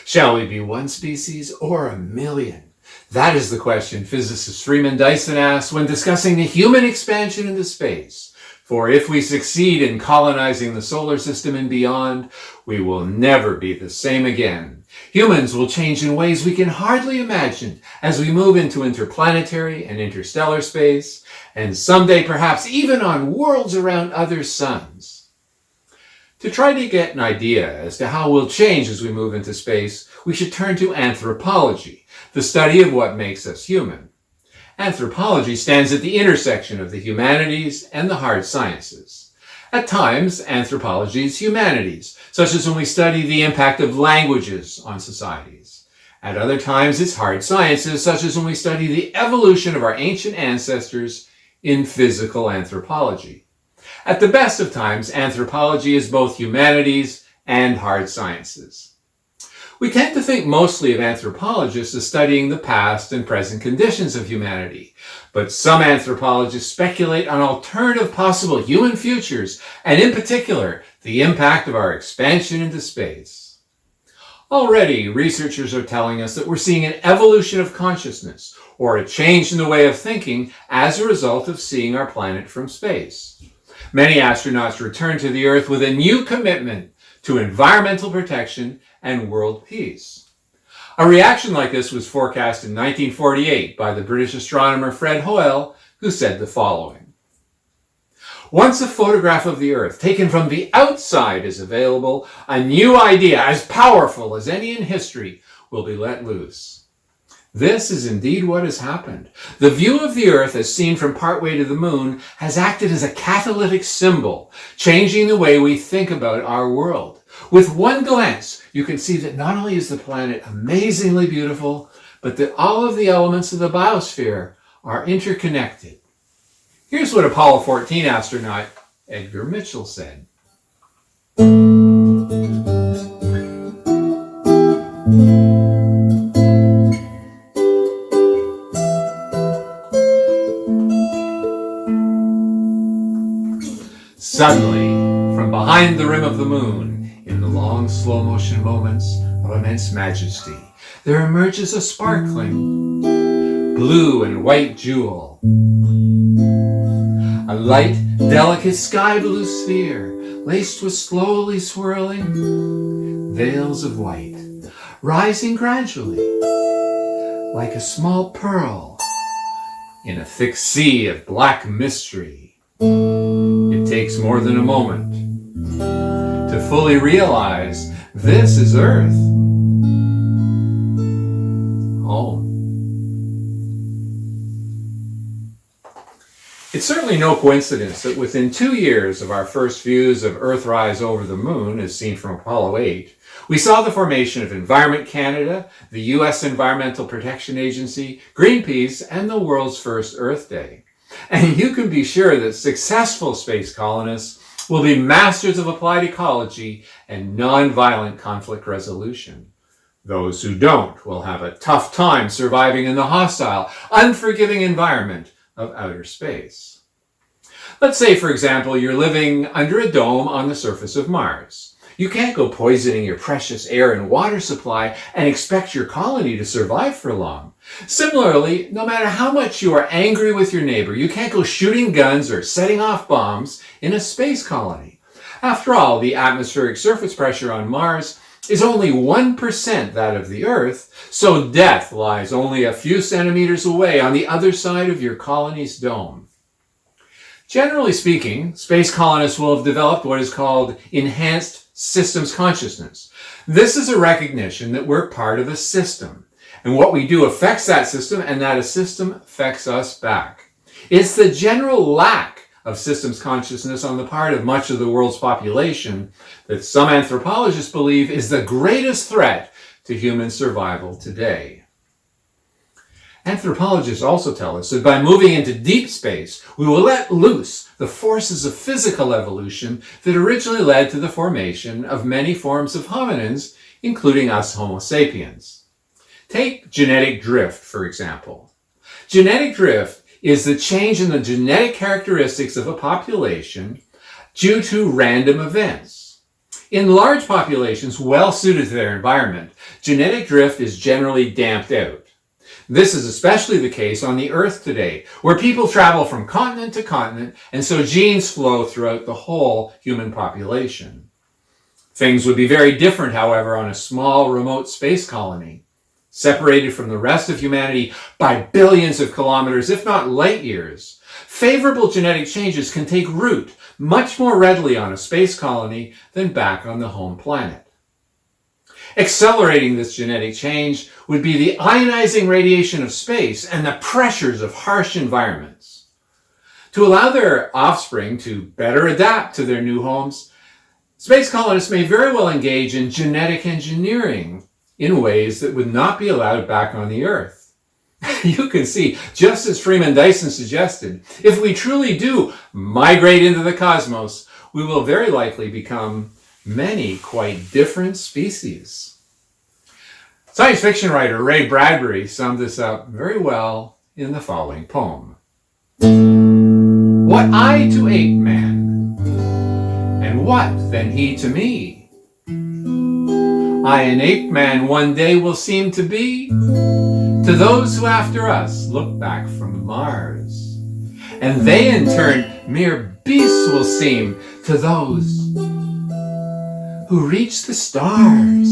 Shall we be one species or a million? That is the question physicist Freeman Dyson asked when discussing the human expansion into space. For if we succeed in colonizing the solar system and beyond, we will never be the same again. Humans will change in ways we can hardly imagine as we move into interplanetary and interstellar space, and someday perhaps even on worlds around other suns. To try to get an idea as to how we'll change as we move into space, we should turn to anthropology, the study of what makes us human. Anthropology stands at the intersection of the humanities and the hard sciences. At times, anthropology is humanities, such as when we study the impact of languages on societies. At other times, it's hard sciences, such as when we study the evolution of our ancient ancestors in physical anthropology. At the best of times, anthropology is both humanities and hard sciences. We tend to think mostly of anthropologists as studying the past and present conditions of humanity, but some anthropologists speculate on alternative possible human futures, and in particular, the impact of our expansion into space. Already, researchers are telling us that we're seeing an evolution of consciousness, or a change in the way of thinking as a result of seeing our planet from space. Many astronauts return to the Earth with a new commitment to environmental protection and world peace. A reaction like this was forecast in 1948 by the British astronomer Fred Hoyle, who said the following: "Once a photograph of the Earth taken from the outside is available, a new idea as powerful as any in history will be let loose." This is indeed what has happened. The view of the Earth as seen from partway to the moon has acted as a catalytic symbol, changing the way we think about our world. With one glance, you can see that not only is the planet amazingly beautiful, but that all of the elements of the biosphere are interconnected. Here's what Apollo 14 astronaut Edgar Mitchell said. Suddenly, from behind the rim of the moon, in the long slow-motion moments of immense majesty, there emerges a sparkling blue and white jewel. A light, delicate sky blue sphere, laced with slowly swirling veils of white, rising gradually, like a small pearl in a thick sea of black mystery. It takes more than a moment to fully realize this is Earth, home. It's certainly no coincidence that within 2 years of our first views of Earthrise over the moon, as seen from Apollo 8, we saw the formation of Environment Canada, the U.S. Environmental Protection Agency, Greenpeace, and the world's first Earth Day. And you can be sure that successful space colonists will be masters of applied ecology and nonviolent conflict resolution. Those who don't will have a tough time surviving in the hostile, unforgiving environment of outer space. Let's say, for example, you're living under a dome on the surface of Mars. You can't go poisoning your precious air and water supply and expect your colony to survive for long. Similarly, no matter how much you are angry with your neighbor, you can't go shooting guns or setting off bombs in a space colony. After all, the atmospheric surface pressure on Mars is only 1% that of the Earth, so death lies only a few centimeters away on the other side of your colony's dome. Generally speaking, space colonists will have developed what is called enhanced systems consciousness. This is a recognition that we're part of a system, and what we do affects that system, and that a system affects us back. It's the general lack of systems consciousness on the part of much of the world's population that some anthropologists believe is the greatest threat to human survival today. Anthropologists also tell us that by moving into deep space, we will let loose the forces of physical evolution that originally led to the formation of many forms of hominins, including us Homo sapiens. Take genetic drift, for example. Genetic drift is the change in the genetic characteristics of a population due to random events. In large populations well suited to their environment, genetic drift is generally damped out. This is especially the case on the Earth today, where people travel from continent to continent, and so genes flow throughout the whole human population. Things would be very different, however, on a small, remote space colony, separated from the rest of humanity by billions of kilometers, if not light years. Favorable genetic changes can take root much more readily on a space colony than back on the home planet. Accelerating this genetic change would be the ionizing radiation of space and the pressures of harsh environments. To allow their offspring to better adapt to their new homes, space colonists may very well engage in genetic engineering in ways that would not be allowed back on the Earth. You can see, just as Freeman Dyson suggested, if we truly do migrate into the cosmos, we will very likely become many quite different species. Science fiction writer Ray Bradbury summed this up very well in the following poem. What I to ape man, and what then he to me? I an ape man one day will seem to be to those who after us look back from Mars, and they in turn mere beasts will seem to those who reach the stars.